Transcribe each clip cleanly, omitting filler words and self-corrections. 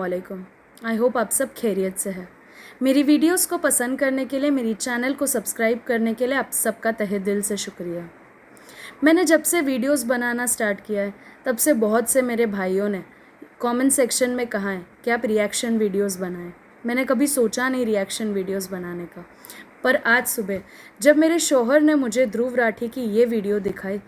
अस्सलामुअलैकुम। I hope आप सब खैरियत से हैं। मेरी वीडियोस को पसंद करने के लिए, मेरी चैनल को सब्सक्राइब करने के लिए आप सबका तहे दिल से शुक्रिया। मैंने जब से वीडियोस बनाना स्टार्ट किया है तब से बहुत से मेरे भाइयों ने कमेंट सेक्शन में कहा है कि आप रिएक्शन वीडियोस बनाएं। मैंने कभी सोचा नहीं रिएक्शन वीडियोस बनाने का, पर आज सुबह जब मेरे शौहर ने मुझे ध्रुव राठी की ये वीडियो दिखाई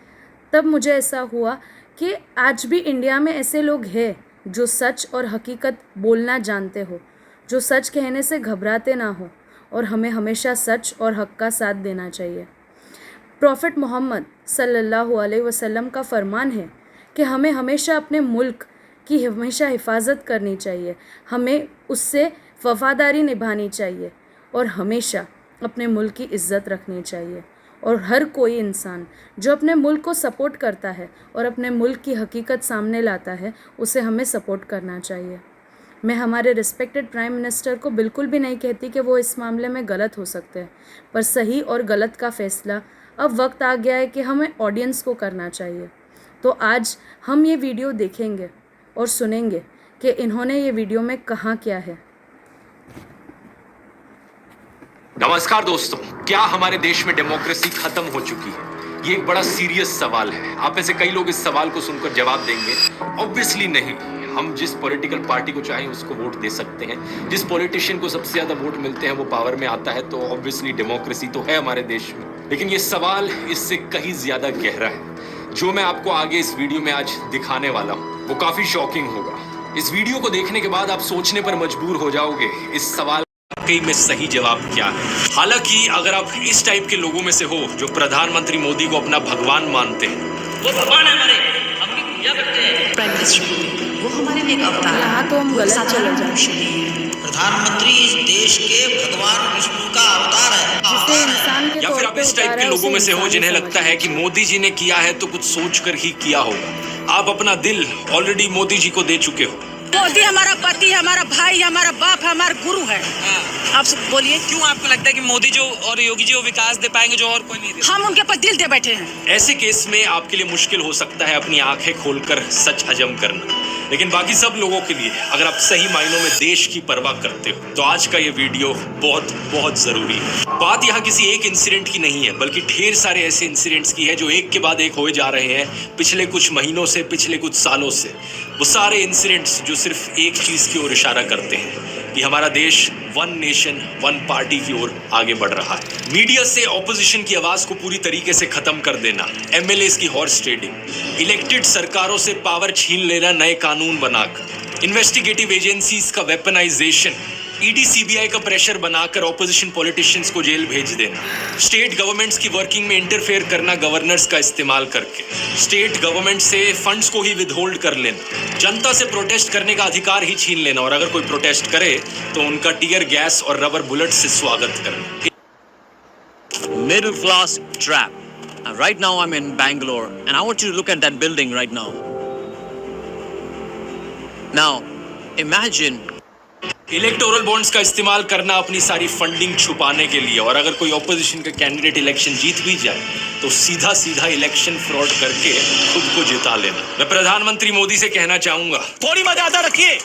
तब मुझे ऐसा हुआ कि आज भी इंडिया में ऐसे लोग हैं जो सच और हकीकत बोलना जानते हो, जो सच कहने से घबराते ना हो, और हमें हमेशा सच और हक का साथ देना चाहिए। प्रॉफिट मोहम्मद सल्लल्लाहु अलैहि वसल्लम का फरमान है कि हमें हमेशा अपने मुल्क की हमेशा हिफाजत करनी चाहिए, हमें उससे वफादारी निभानी चाहिए और हमेशा अपने मुल्क की इज़्ज़त रखनी चाहिए। और हर कोई इंसान जो अपने मुल्क को सपोर्ट करता है और अपने मुल्क की हकीकत सामने लाता है, उसे हमें सपोर्ट करना चाहिए। मैं हमारे रिस्पेक्टेड प्राइम मिनिस्टर को बिल्कुल भी नहीं कहती कि वो इस मामले में गलत हो सकते हैं, पर सही और गलत का फ़ैसला अब वक्त आ गया है कि हमें ऑडियंस को करना चाहिए। तो आज हम ये वीडियो देखेंगे और सुनेंगे कि इन्होंने ये वीडियो में कहा क्या है। नमस्कार दोस्तों, क्या हमारे देश में डेमोक्रेसी खत्म हो चुकी है? ये एक बड़ा सीरियस सवाल है। आप में से कई लोग इस सवाल को सुनकर जवाब देंगे ऑब्वियसली नहीं। हम जिस पॉलिटिकल पार्टी को चाहें उसको वोट दे सकते हैं, जिस पॉलिटिशियन को सबसे ज्यादा वोट मिलते हैं वो पावर में आता है, तो ऑब्वियसली डेमोक्रेसी तो है हमारे देश में। लेकिन ये सवाल इससे कहीं ज्यादा गहरा है। जो मैं आपको आगे इस वीडियो में आज दिखाने वाला हूँ वो काफी शॉकिंग होगा। इस वीडियो को देखने के बाद आप सोचने पर मजबूर हो जाओगे इस सवाल में सही जवाब क्या है। हालांकि अगर आप इस टाइप के लोगों में से हो जो प्रधानमंत्री मोदी को अपना भगवान मानते हैं, वो भगवान है हमारे, हम उनकी पूजा करते हैं। प्राइम मिनिस्टर वो हमारे लिए एक अवतार है। यहाँ तो हम गलत चले जाएंगे। प्रधानमंत्री इस देश के भगवान विष्णु का अवतार है। जिसे इंसान के या फिर तौर आप पे इस टाइप उतारा के है, लोगों में उसे से हो इंसान जिन्हें ही लगता है कि मोदी जी ने किया है तो कुछ सोच कर ही किया होगा। आप अपना दिल ऑलरेडी मोदी जी को दे चुके हो। मोदी हमारा पति, हमारा भाई, हमारा बाप, हमारा गुरु है। आप सब बोलिए, क्यों आपको लगता है कि मोदी जो और योगी जी वो विकास दे पाएंगे जो और कोई नहीं दे? हम उनके पर दिल दे बैठे हैं। ऐसे केस में आपके लिए मुश्किल हो सकता है अपनी आंखें खोलकर सच हजम करना, लेकिन बाकी सब लोगों के लिए अगर आप सही मायनों में देश की परवाह करते हो तो आज का ये वीडियो बहुत बहुत जरूरी है। बात यहाँ किसी एक इंसिडेंट की नहीं है, बल्कि ढेर सारे ऐसे इंसिडेंट्स की है जो एक के बाद एक होए जा रहे हैं पिछले कुछ महीनों से, पिछले कुछ सालों से। वो सारे इंसिडेंट्स जो सिर्फ एक चीज की ओर इशारा करते हैं कि हमारा देश वन नेशन वन पार्टी की ओर आगे बढ़ रहा है। मीडिया से ऑपोजिशन की आवाज को पूरी तरीके से खत्म कर देना, एमएलएस की हॉर्स ट्रेडिंग, इलेक्टेड सरकारों से पावर छीन लेना नए कानून बनाकर, इन्वेस्टिगेटिव एजेंसीज का वेपनाइजेशन, ईडी सीबीआई का प्रेशर बनाकर ऑपोजिशन पॉलिटिशियंस को जेल भेज देना, स्टेट गवर्नमेंट्स की वर्किंग में इंटरफेयर करना गवर्नर्स का इस्तेमाल करके, स्टेट गवर्नमेंट से फंड्स को ही विदहोल्ड कर लेना, जनता से प्रोटेस्ट करने का अधिकार ही छीन लेना, और अगर कोई प्रोटेस्ट करे तो उनका टीयर गैस और रबर बुलेट से स्वागत करना। Middle class trap. Right now I'm in Bangalore and I want you to look at that building right now. Now imagine electoral bonds का इस्तेमाल करना अपनी सारी फंडिंग छुपाने के लिए, और अगर कोई ऑपोजिशन का कैंडिडेट इलेक्शन जीत भी जाए तो सीधा सीधा इलेक्शन फ्रॉड करके खुद को जिता लेना। मैं प्रधानमंत्री मोदी से कहना चाहूंगा, थोड़ी मर्यादा रखिए।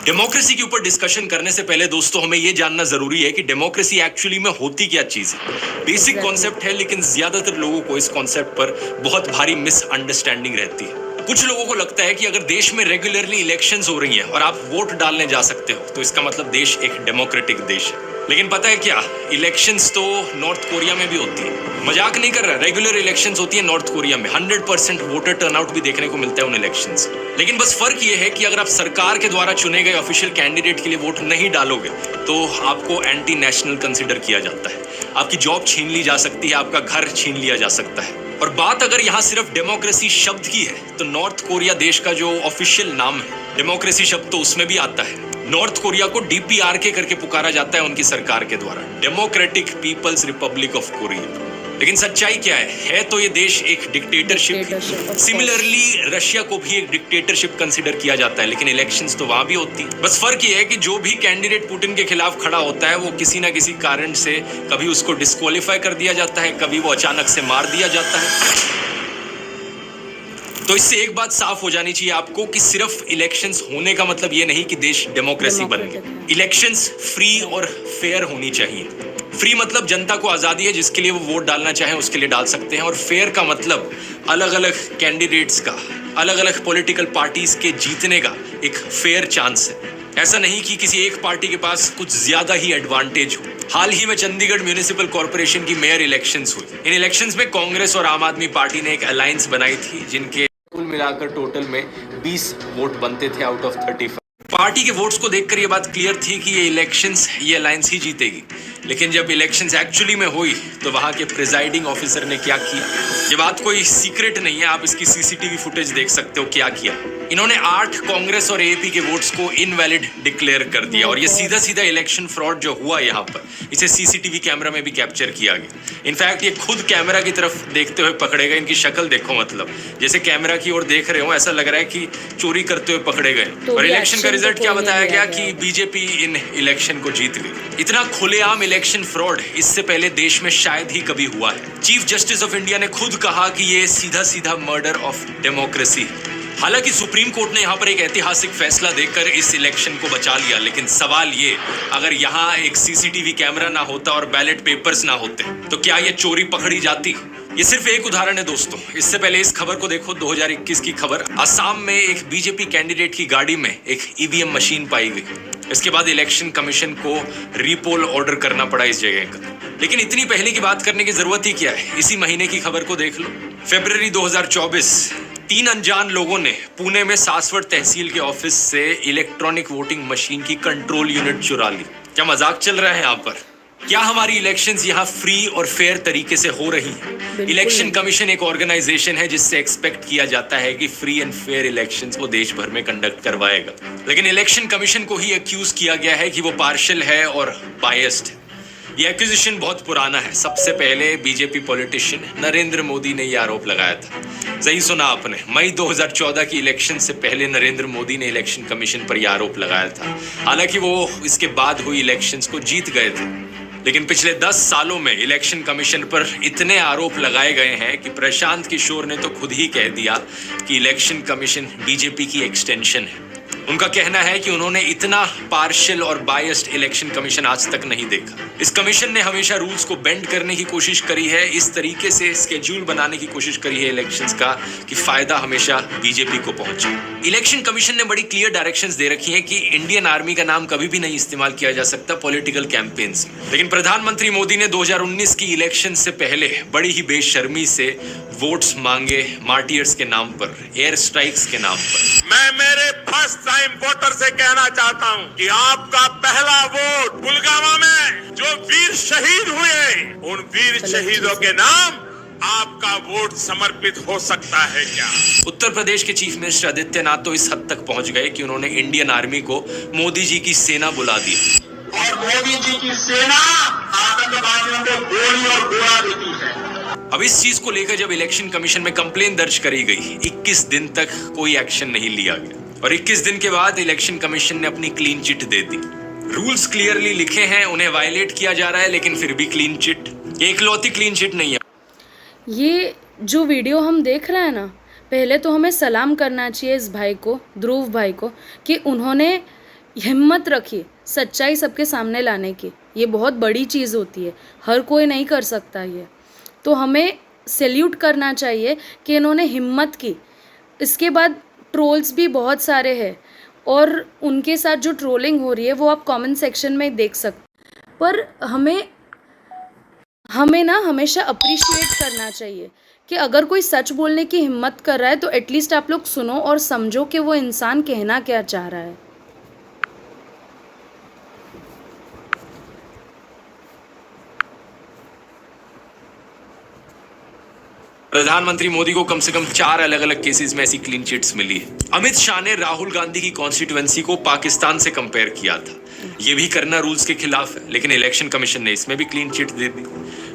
डेमोक्रेसी के ऊपर डिस्कशन करने से पहले दोस्तों हमें यह जानना जरूरी है कि डेमोक्रेसी एक्चुअली में होती क्या चीज है। बेसिक कॉन्सेप्ट है, लेकिन ज्यादातर लोगों को इस कॉन्सेप्ट पर बहुत भारी मिसअंडरस्टैंडिंग रहती है। कुछ लोगों को लगता है कि अगर देश में रेगुलरली इलेक्शंस हो रही हैं और आप वोट डालने जा सकते हो तो इसका मतलब देश एक डेमोक्रेटिक देश है। लेकिन पता है क्या, इलेक्शंस तो नॉर्थ कोरिया में भी होती है। मजाक नहीं कर रहा, रेगुलर इलेक्शंस होती है नॉर्थ कोरिया में। 100% वोटर टर्नआउट भी देखने को मिलता है उन इलेक्शंस। लेकिन बस फर्क ये है कि अगर आप सरकार के द्वारा चुने गए ऑफिशियल कैंडिडेट के लिए वोट नहीं डालोगे तो आपको एंटी नेशनल कंसिडर किया जाता है, आपकी जॉब छीन ली जा सकती है, आपका घर छीन लिया जा सकता है। और बात अगर यहाँ सिर्फ डेमोक्रेसी शब्द की है तो नॉर्थ कोरिया देश का जो ऑफिशियल नाम है डेमोक्रेसी शब्द तो उसमें भी आता है। नॉर्थ कोरिया को डीपीआरके करके पुकारा जाता है उनकी सरकार के द्वारा, democratic people's republic of Korea. लेकिन सच्चाई क्या है तो ये देश एक dictatorship Dictatorship, of course. Similarly Russia को भी एक डिक्टेटरशिप कंसिडर किया जाता है, लेकिन इलेक्शंस तो वहां भी होती है। बस फर्क ये है कि जो भी कैंडिडेट पुतिन के खिलाफ खड़ा होता है वो किसी ना किसी कारण से कभी उसको डिस्क्वालीफाई कर दिया जाता है, कभी वो अचानक से मार दिया जाता है। तो इससे एक बात साफ हो जानी चाहिए आपको कि सिर्फ इलेक्शंस होने का मतलब ये नहीं कि देश डेमोक्रेसी बन गया। इलेक्शंस फ्री और फेयर होनी चाहिए। फ्री मतलब जनता को आज़ादी है, जिसके लिए वो वोट डालना चाहे उसके लिए डाल सकते हैं, और फेयर का मतलब अलग अलग कैंडिडेट्स का, अलग अलग पॉलिटिकल पार्टीज के जीतने का एक फेयर चांस है। ऐसा नहीं कि किसी एक पार्टी के पास कुछ ज्यादा ही एडवांटेज हो। हाल ही में चंडीगढ़ म्यूनिसिपल कॉर्पोरेशन की मेयर इलेक्शंस हुई। इन इलेक्शंस में कांग्रेस और आम आदमी पार्टी ने एक अलायंस बनाई थी, जिनके कुल मिलाकर टोटल में 20 वोट बनते थे आउट ऑफ 35। पार्टी के वोट्स को देखकर ये बात क्लियर थी कि ये इलेक्शंस, ये अलायंस ही जीतेगी। लेकिन जब इलेक्शंस एक्चुअली में हुई तो वहां के प्रिजाइडिंग ऑफिसर ने क्या किया, ये बात कोई सीक्रेट नहीं है, आप इसकी सीसीटीवी फुटेज देख सकते हो क्या किया। इन्होंने 8 कांग्रेस और एपी के वोट्स को इनवैलिड डिक्लेयर कर दिया, और ये सीधा सीधा इलेक्शन फ्रॉड जो हुआ यहाँ पर, इसे सीसीटीवी कैमरा में भी कैप्चर किया गया। इनफैक्ट ये खुद कैमरा की तरफ देखते हुए पकड़े गए। इनकी शक्ल देखो, मतलब जैसे कैमरा की ओर देख रहे हो, ऐसा लग रहा है कि चोरी करते हुए पकड़े गए। और इलेक्शन का रिजल्ट क्या बताया गया कि बीजेपी इन इलेक्शन को जीत गई। इतना खुलेआम इलेक्शन फ्रॉड इससे पहले देश में शायद ही कभी हुआ है। चीफ जस्टिस ऑफ इंडिया ने खुद कहा कि ये सीधा सीधा मर्डर ऑफ डेमोक्रेसी। हालांकि सुप्रीम कोर्ट ने यहाँ पर एक ऐतिहासिक फैसला देकर इस इलेक्शन को बचा लिया, लेकिन सवाल ये, अगर यहाँ एक सीसीटीवी कैमरा ना होता और बैलेट पेपर्स ना होते तो क्या ये चोरी पकड़ी जाती? ये सिर्फ एक उदाहरण है दोस्तों। इससे पहले इस खबर को देखो, 2021 की खबर। असम में एक बीजेपी कैंडिडेट की गाड़ी में एक ईवीएम मशीन पाई गई। इसके बाद इलेक्शन कमीशन को रीपोल ऑर्डर करना पड़ा इस जगह का। लेकिन इतनी पहले की बात करने की जरूरत ही क्या है? इसी महीने की खबर को देख लो। फरवरी 2024, 3 अनजान लोगों ने पुणे में सासवड़ तहसील के ऑफिस से इलेक्ट्रॉनिक वोटिंग मशीन की कंट्रोल यूनिट चुरा ली। क्या मजाक चल रहा है यहाँ पर? क्या हमारी इलेक्शंस यहाँ फ्री और फेयर तरीके से हो रही हैं? इलेक्शन कमीशन एक ऑर्गेनाइजेशन है जिससे एक्सपेक्ट किया जाता है कि फ्री एंड फेयर इलेक्शंस वो देश भर में कंडक्ट करवाएगा। लेकिन इलेक्शन कमीशन को ही एक्यूज किया गया है कि वो पार्शियल है और बायस्ड है। ये एक्यूजिशन बहुत पुराना है। सबसे पहले बीजेपी पॉलिटिशियन नरेंद्र मोदी ने यह आरोप लगाया था। सही सुना आपने, मई 2014 की इलेक्शन से पहले नरेंद्र मोदी ने इलेक्शन कमीशन पर यह आरोप लगाया था। हालांकि वो इसके बाद हुई इलेक्शंस को जीत गए थे, लेकिन पिछले 10 सालों में इलेक्शन कमीशन पर इतने आरोप लगाए गए हैं कि प्रशांत किशोर ने तो खुद ही कह दिया कि इलेक्शन कमीशन बीजेपी की एक्सटेंशन है। उनका कहना है कि उन्होंने इतना पार्शियल और बायस्ड इलेक्शन कमीशन आज तक नहीं देखा। इस कमीशन ने हमेशा रूल्स को बेंड करने की कोशिश करी है, इस तरीके से स्केड्यूल बनाने की कोशिश करी है इलेक्शंस का कि फायदा हमेशा बीजेपी को पहुंचे। इलेक्शन कमीशन ने बड़ी क्लियर डायरेक्शंस दे रखी हैं कि इंडियन आर्मी का नाम कभी भी नहीं इस्तेमाल किया जा सकता पॉलिटिकल कैंपेन्स में। लेकिन प्रधानमंत्री मोदी ने 2019 की इलेक्शन से पहले बड़ी ही बेशर्मी से वोट्स मांगे मार्टियर्स के नाम पर, एयर स्ट्राइक्स के नाम पर। मैं मेरे फर्स्ट टाइम वोटर से कहना चाहता हूं कि आपका पहला वोट पुलवामा में जो वीर शहीद हुए, उन वीर शहीदों के नाम आपका वोट समर्पित हो सकता है क्या? उत्तर प्रदेश के चीफ मिनिस्टर आदित्यनाथ तो इस हद तक पहुंच गए कि उन्होंने इंडियन आर्मी को मोदी जी की सेना बुला दी। और मोदी जी की सेना आतंकवादियों को गोली और गोला देती है। अब इस चीज को लेकर जब इलेक्शन कमीशन में कंप्लेन दर्ज करी गई, 21 दिन तक कोई एक्शन नहीं लिया गया, और 21 दिन के बाद इलेक्शन कमीशन ने अपनी क्लीन चिट दे दी। रूल्स क्लियरली लिखे हैं, उन्हें वायलेट किया जा रहा है, लेकिन फिर भी क्लीन चिट। ये इकलौती क्लीन चिट नहीं है। ये जो वीडियो हम देख रहे हैं ना, पहले तो हमें सलाम करना चाहिए इस भाई को, ध्रुव भाई को, कि उन्होंने हिम्मत रखी सच्चाई सबके सामने लाने की। ये बहुत बड़ी चीज़ होती है, हर कोई नहीं कर सकता ये, तो हमें सैल्यूट करना चाहिए कि इन्होंने हिम्मत की। इसके बाद ट्रोल्स भी बहुत सारे हैं, और उनके साथ जो ट्रोलिंग हो रही है वो आप कमेंट सेक्शन में देख सकते। पर हमें ना हमेशा अप्रिशिएट करना चाहिए कि अगर कोई सच बोलने की हिम्मत कर रहा है तो एटलीस्ट आप लोग सुनो और समझो कि वो इंसान कहना क्या चाह रहा है। प्रधानमंत्री मोदी को कम से कम 4 अलग अलग केसेस में ऐसी क्लीन चिट्स मिली है। अमित शाह ने राहुल गांधी की कॉन्स्टिट्यूएंसी को पाकिस्तान से कंपेयर किया था। ये भी करना रूल्स के खिलाफ है, लेकिन इलेक्शन कमीशन ने इसमें भी क्लीन चिट दे दी।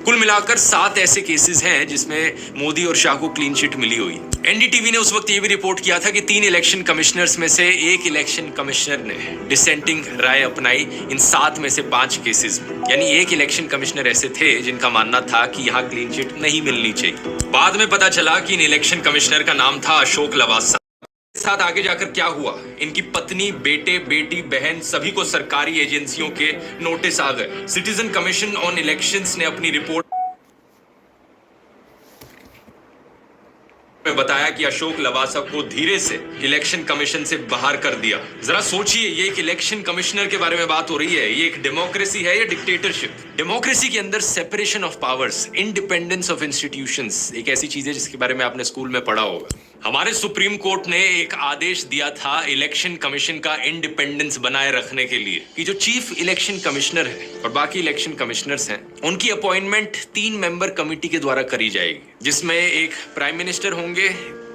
कुल मिलाकर 7 ऐसे केसेस हैं जिसमें मोदी और शाह को क्लीन चिट मिली हुई। एनडीटीवी ने उस वक्त ये भी रिपोर्ट किया था कि 3 इलेक्शन कमिश्नर्स में से एक इलेक्शन कमिश्नर ने डिसेंटिंग राय अपनाई इन 7 में से 5 केसेस में। यानी एक इलेक्शन कमिश्नर ऐसे थे जिनका मानना था कि यहाँ क्लीन चिट नहीं मिलनी चाहिए। बाद में पता चला कि इन इलेक्शन कमिश्नर का नाम था अशोक लवासा। साथ आगे जाकर क्या हुआ, इनकी पत्नी, बेटे, बेटी, बहन सभी को सरकारी एजेंसियों के नोटिस आ गए। सिटीजन कमीशन ऑन इलेक्शंस ने अपनी रिपोर्ट में बताया कि अशोक लवासा को धीरे से इलेक्शन कमीशन से बाहर कर दिया। जरा सोचिए, ये एक इलेक्शन कमिश्नर के बारे में बात हो रही है। ये एक डेमोक्रेसी है या डिक्टेटरशिप? डेमोक्रेसी के अंदर separation of powers, independence of institutions एक ऐसी चीज है जिसके बारे में आपने स्कूल में पढ़ा होगा। हमारे सुप्रीम कोर्ट ने एक आदेश दिया था इलेक्शन कमीशन का इंडिपेंडेंस बनाए रखने के लिए कि जो चीफ इलेक्शन कमिश्नर है और बाकी इलेक्शन कमिश्नर्स हैं, उनकी अपॉइंटमेंट 3 मेंबर कमेटी के द्वारा करी जाएगी, जिसमें एक प्राइम मिनिस्टर होंगे,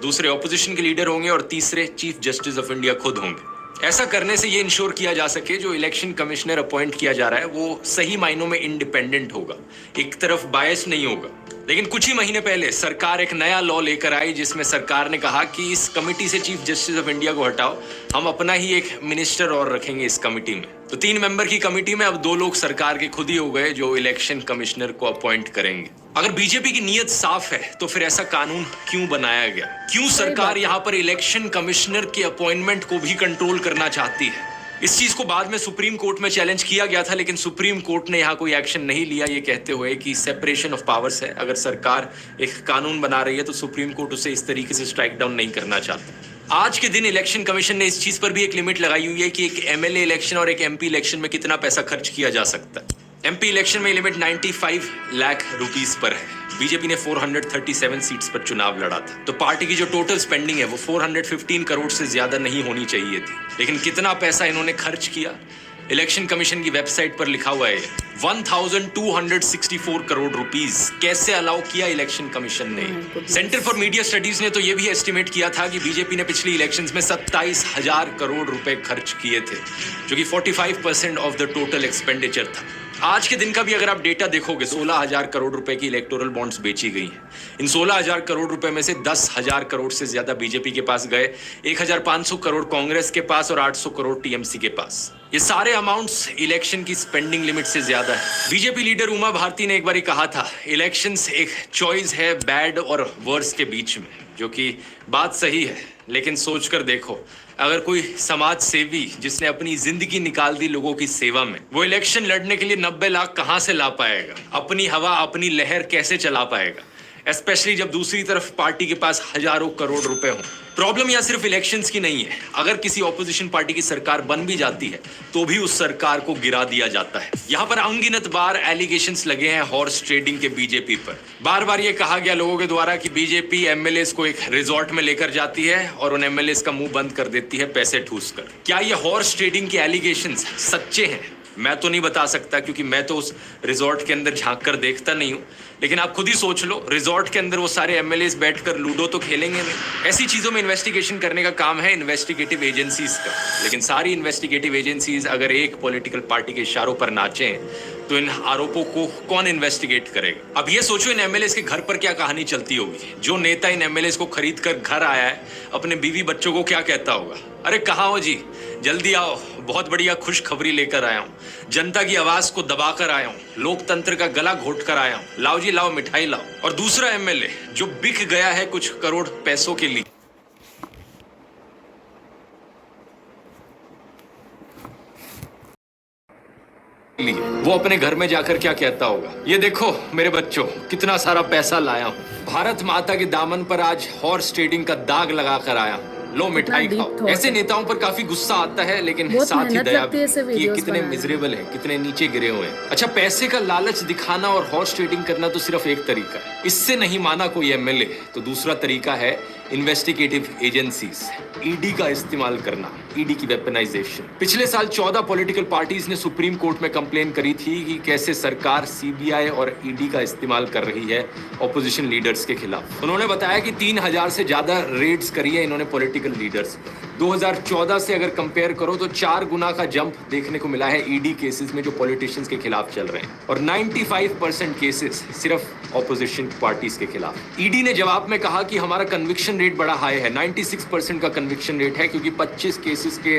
दूसरे ऑपोजिशन के लीडर होंगे और तीसरे चीफ जस्टिस ऑफ इंडिया खुद होंगे। ऐसा करने से ये इंश्योर किया जा सके जो इलेक्शन कमिश्नर अपॉइंट किया जा रहा है वो सही मायनों में इंडिपेंडेंट होगा, एक तरफ बायस नहीं होगा। लेकिन कुछ ही महीने पहले सरकार एक नया लॉ लेकर आई जिसमें सरकार ने कहा कि इस कमिटी से चीफ जस्टिस ऑफ इंडिया को हटाओ, हम अपना ही एक मिनिस्टर और रखेंगे इस कमिटी में। तो 3 मेंबर की कमिटी में अब 2 लोग सरकार के खुद ही हो गए जो इलेक्शन कमिश्नर को अपॉइंट करेंगे। अगर बीजेपी की नीयत साफ है तो फिर ऐसा कानून क्यों बनाया गया? क्यों सरकार यहाँ पर इलेक्शन कमिश्नर के अपॉइंटमेंट को भी कंट्रोल करना चाहती है? इस चीज को बाद में सुप्रीम कोर्ट में चैलेंज किया गया था, लेकिन सुप्रीम कोर्ट ने यहाँ कोई एक्शन नहीं लिया, ये कहते हुए कि सेपरेशन ऑफ पावर्स है। अगर सरकार एक कानून बना रही है तो सुप्रीम कोर्ट उसे इस तरीके से स्ट्राइक डाउन नहीं करना चाहता। आज के दिन इलेक्शन कमीशन ने इस चीज पर भी एक लिमिट लगाई हुई है कि एक एमएलए इलेक्शन और एक एमपी इलेक्शन में कितना पैसा खर्च किया जा सकता है। एमपी इलेक्शन में लिमिट 95 लाख रुपीस पर है। बीजेपी ने 437 सीट्स पर चुनाव लड़ा था, तो पार्टी की जो टोटल स्पेंडिंग है वो 415 करोड़ से ज्यादा नहीं होनी चाहिए थी। लेकिन कितना पैसा इन्होंने खर्च किया, इलेक्शन कमीशन की वेबसाइट पर लिखा हुआ है 1264 करोड़ रुपीस कैसे अलाउ किया इलेक्शन कमीशन ने। सेंटर फॉर मीडिया स्टडीज ने तो ये भी एस्टिमेट किया था कि बीजेपी ने पिछली इलेक्शंस में 27,000 करोड़ रुपए खर्च किए थे, जो कि 45% ऑफ द टोटल एक्सपेंडिचर था। आज के दिन का भी अगर आप डेटा देखोगे, 16,000 करोड़ रुपए की इलेक्टोरल बॉन्ड्स बेची गई हैं। इन 16,000 करोड़ रुपए में से 10,000 करोड़ से ज्यादा बीजेपी के पास गए, 1,500 करोड़ कांग्रेस के पास और 800 करोड़ टीएमसी के पास। ये सारे अमाउंट्स इलेक्शन की स्पेंडिंग लिमिट से ज्यादा है। बीजेपी लीडर उमा भारती ने एक बार कहा था, इलेक्शंस एक चॉइस है बैड और वर्स के बीच में, जो कि बात सही है। लेकिन सोचकर देखो, अगर कोई समाज सेवी जिसने अपनी जिंदगी निकाल दी लोगों की सेवा में, वो इलेक्शन लड़ने के लिए 90 लाख कहां से ला पाएगा? अपनी हवा, अपनी लहर कैसे चला पाएगा? स्पेशली जब दूसरी तरफ पार्टी के पास हजारों करोड़ रुपए हों। प्रॉब्लम यहाँ सिर्फ इलेक्शंस की नहीं है। अगर किसी ऑपोजिशन पार्टी की सरकार बन भी जाती है तो भी उस सरकार को गिरा दिया जाता है। यहाँ पर अनगिनत बार एलिगेशंस लगे हैं हॉर्स ट्रेडिंग के बीजेपी पर। बार बार ये कहा गया लोगों के द्वारा कि बीजेपी एमएलएस को एक रिजॉर्ट में लेकर जाती है और उन एमएलएस का मुंह बंद कर देती है पैसे ठूस कर। क्या ये हॉर्स ट्रेडिंग के एलिगेशंस सच्चे हैं? मैं तो नहीं बता सकता, क्योंकि मैं तो उस रिजॉर्ट के अंदर झांक कर देखता नहीं हूं। लेकिन आप खुद ही सोच लो, रिजॉर्ट के अंदर वो सारे एमएलएस बैठकर लूडो तो खेलेंगे नहीं। ऐसी चीजों में इन्वेस्टिगेशन करने का काम है इन्वेस्टिगेटिव एजेंसीज का। लेकिन सारी इन्वेस्टिगेटिव एजेंसीज अगर एक पॉलिटिकल पार्टी के इशारों पर नाचें तो इन आरोपों को कौन इन्वेस्टिगेट करेगा? अब ये सोचो, इन एमएलएस के घर पर क्या कहानी चलती होगी। जो नेता इन एमएलएस को खरीद कर घर आया है, अपने बीवी बच्चों को क्या कहता होगा? अरे कहाँ हो जी, जल्दी आओ, बहुत बढ़िया खुशखबरी लेकर आया हूँ, जनता की आवाज को दबाकर आया हूँ, लोकतंत्र का गला घोट कर आया हूँ, लाओ जी लाओ, मिठाई लाओ। और दूसरा एमएलए जो बिक गया है कुछ करोड़ पैसों के लिए, वो अपने घर में जाकर क्या कहता होगा? ये देखो मेरे बच्चों, कितना सारा पैसा लाया हूँ, भारत माता के दामन पर आज हॉर्स ट्रेडिंग का दाग लगा कर आया हूँ, लो मिठाई खाओ। ऐसे नेताओं पर काफी गुस्सा आता है, लेकिन साथ ही दया भी कि ये कितने मिजरेबल हैं, कितने नीचे गिरे हुए हैं। अच्छा, पैसे का लालच दिखाना और हॉर्स ट्रेडिंग करना तो सिर्फ एक तरीका है। इससे नहीं माना कोई एमएलए तो दूसरा तरीका है इन्वेस्टिगेटिव एजेंसीज, ईडी का इस्तेमाल करना, ईडी की वेपनाइजेशन। पिछले साल 14 पॉलिटिकल पार्टीज ने सुप्रीम कोर्ट में कंप्लेन करी थी कि कैसे सरकार सीबीआई और ईडी का इस्तेमाल कर रही है ऑपोजिशन लीडर्स के खिलाफ। उन्होंने बताया कि 3,000 से ज्यादा रेड्स करी है इन्होंने पॉलिटिकल पॉलिटिकल लीडर्स पर। 2014 से अगर कंपेयर करो तो 4 गुना का जंप देखने को मिला है ईडी केसेस में जो पॉलिटिशियंस के खिलाफ चल रहे हैं, और 95% केसेस सिर्फ ऑपोजिशन पार्टीज के खिलाफ। ईडी ने जवाब में कहा कि हमारा कन्विक्शन रेट बड़ा हाई है, 96% का कन्विक्शन रेट है, क्योंकि 25 केसेस के